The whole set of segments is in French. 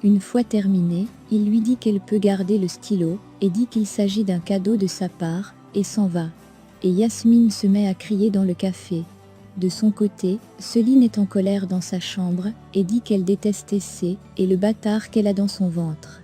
Une fois terminé, il lui dit qu'elle peut garder le stylo, et dit qu'il s'agit d'un cadeau de sa part, et s'en va. Et Yasmine se met à crier dans le café. De son côté, Céline est en colère dans sa chambre, et dit qu'elle déteste Essay, et le bâtard qu'elle a dans son ventre.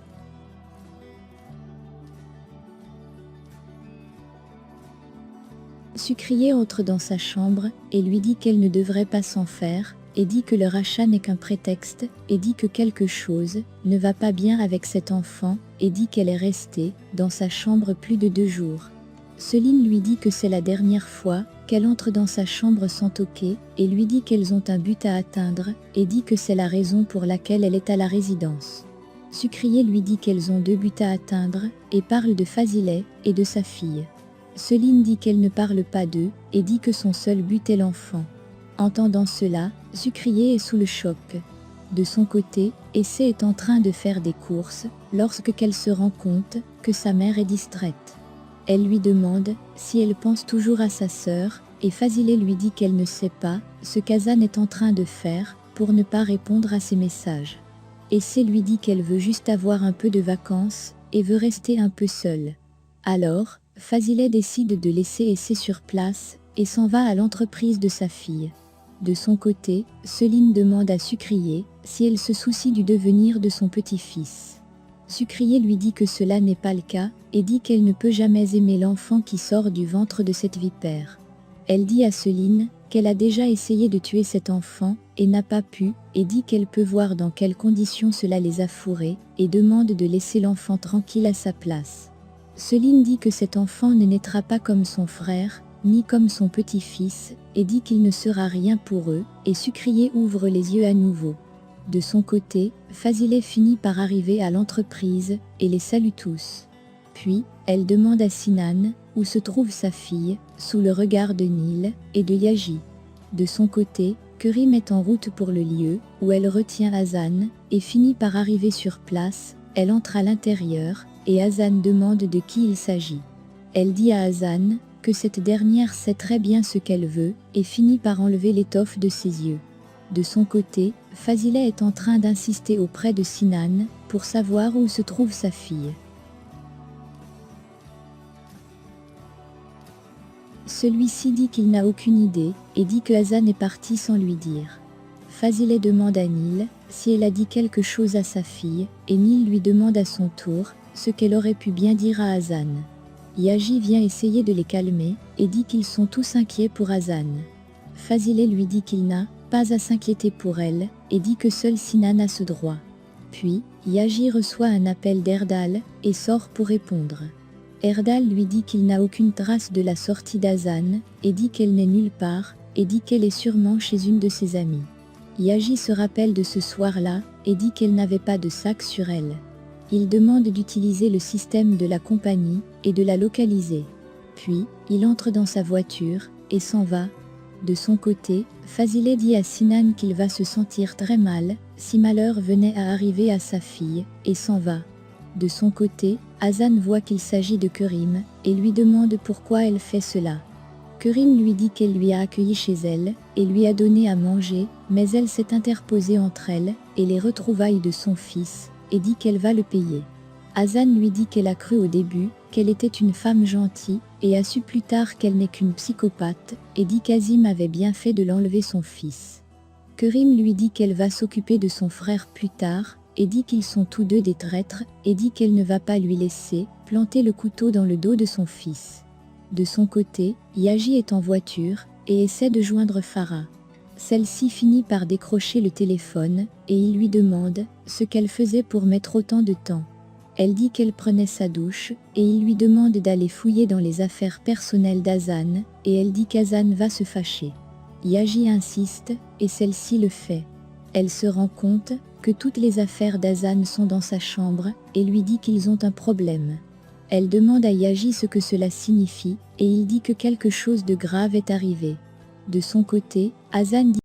Sucrier entre dans sa chambre, et lui dit qu'elle ne devrait pas s'en faire, et dit que le rachat n'est qu'un prétexte, et dit que quelque chose ne va pas bien avec cet enfant, et dit qu'elle est restée dans sa chambre plus de 2 jours. Céline lui dit que c'est la dernière fois qu'elle entre dans sa chambre sans toquer, et lui dit qu'elles ont un but à atteindre, et dit que c'est la raison pour laquelle elle est à la résidence. Sucrier lui dit qu'elles ont 2 buts à atteindre, et parle de Fazilet et de sa fille. Céline dit qu'elle ne parle pas d'eux, et dit que son seul but est l'enfant. Entendant cela, Sucrier est sous le choc. De son côté, Essay est en train de faire des courses, lorsque qu'elle se rend compte que sa mère est distraite. Elle lui demande si elle pense toujours à sa sœur, et Fazilet lui dit qu'elle ne sait pas ce qu'Hassan est en train de faire pour ne pas répondre à ses messages. Essay lui dit qu'elle veut juste avoir un peu de vacances, et veut rester un peu seule. Alors, Fazilet décide de laisser Essay sur place, et s'en va à l'entreprise de sa fille. De son côté, Céline demande à Sucrier si elle se soucie du devenir de son petit-fils. Sucrier lui dit que cela n'est pas le cas, et dit qu'elle ne peut jamais aimer l'enfant qui sort du ventre de cette vipère. Elle dit à Céline qu'elle a déjà essayé de tuer cet enfant, et n'a pas pu, et dit qu'elle peut voir dans quelles conditions cela les a fourrés, et demande de laisser l'enfant tranquille à sa place. Céline dit que cet enfant ne naîtra pas comme son frère, ni comme son petit-fils, et dit qu'il ne sera rien pour eux, et Sucrier ouvre les yeux à nouveau. De son côté, Fazilet finit par arriver à l'entreprise, et les salue tous. Puis, elle demande à Sinan où se trouve sa fille, sous le regard de Nil et de Yaji. De son côté, Kerim est en route pour le lieu, où elle retient Hassan, et finit par arriver sur place. Elle entre à l'intérieur, et Hassan demande de qui il s'agit. Elle dit à Hassan que cette dernière sait très bien ce qu'elle veut, et finit par enlever l'étoffe de ses yeux. De son côté, Fazilet est en train d'insister auprès de Sinan pour savoir où se trouve sa fille. Celui-ci dit qu'il n'a aucune idée, et dit que Hassan est parti sans lui dire. Fazilet demande à Nil si elle a dit quelque chose à sa fille, et Nil lui demande à son tour ce qu'elle aurait pu bien dire à Hassan. Yaji vient essayer de les calmer, et dit qu'ils sont tous inquiets pour Hassan. Fazilet lui dit qu'il n'a pas à s'inquiéter pour elle, et dit que seul Sinan a ce droit. Puis, Yaji reçoit un appel d'Erdal, et sort pour répondre. Erdal lui dit qu'il n'a aucune trace de la sortie d'Hassan, et dit qu'elle n'est nulle part, et dit qu'elle est sûrement chez une de ses amies. Yaji se rappelle de ce soir-là, et dit qu'elle n'avait pas de sac sur elle. Il demande d'utiliser le système de la compagnie, et de la localiser. Puis, il entre dans sa voiture, et s'en va. De son côté, Fazilet dit à Sinan qu'il va se sentir très mal, si malheur venait à arriver à sa fille, et s'en va. De son côté, Hassan voit qu'il s'agit de Kerim, et lui demande pourquoi elle fait cela. Kerim lui dit qu'elle lui a accueilli chez elle, et lui a donné à manger, mais elle s'est interposée entre elle, et les retrouvailles de son fils, et dit qu'elle va le payer. Hassan lui dit qu'elle a cru au début qu'elle était une femme gentille, et a su plus tard qu'elle n'est qu'une psychopathe, et dit qu'Azim avait bien fait de l'enlever son fils. Kerim lui dit qu'elle va s'occuper de son frère plus tard, et dit qu'ils sont tous deux des traîtres, et dit qu'elle ne va pas lui laisser planter le couteau dans le dos de son fils. De son côté, Yaji est en voiture, et essaie de joindre Farah. Celle-ci finit par décrocher le téléphone, et il lui demande ce qu'elle faisait pour mettre autant de temps. Elle dit qu'elle prenait sa douche, et il lui demande d'aller fouiller dans les affaires personnelles d'Hassan, et elle dit qu'Hassan va se fâcher. Yaji insiste, et celle-ci le fait. Elle se rend compte que toutes les affaires d'Hassan sont dans sa chambre, et lui dit qu'ils ont un problème. Elle demande à Yaji ce que cela signifie, et il dit que quelque chose de grave est arrivé. De son côté, Hassan dit